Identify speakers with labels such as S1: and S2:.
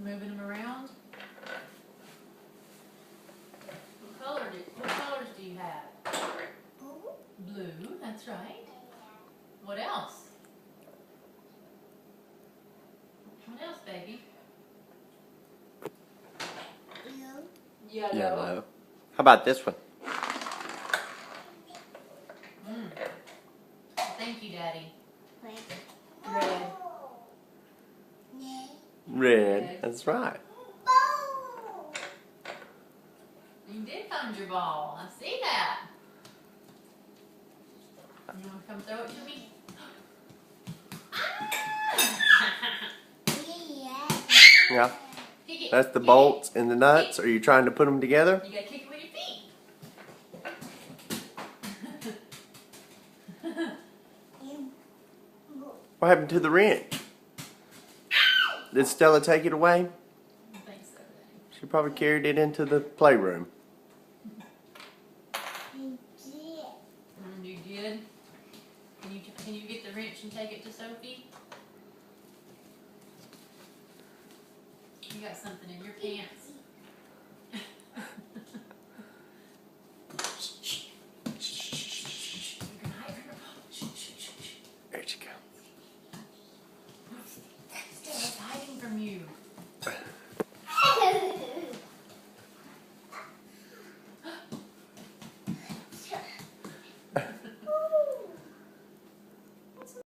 S1: Moving them around. What colors do you have? Blue, that's right. What else? What else, baby?
S2: Yellow. How about this one?
S1: Thank you, Daddy. Red.
S2: Red. That's right.
S1: You did find your ball. I see that. You want to come throw it to me?
S2: Yeah. That's the bolts and the nuts. Are you trying to put them together?
S1: You gotta kick it with your feet.
S2: What happened to the wrench? Did Stella take it away?
S1: I think so, Daddy.
S2: She probably carried it into the playroom.
S1: You did? Can you get the wrench and take it to Sophie? You got something in your pants.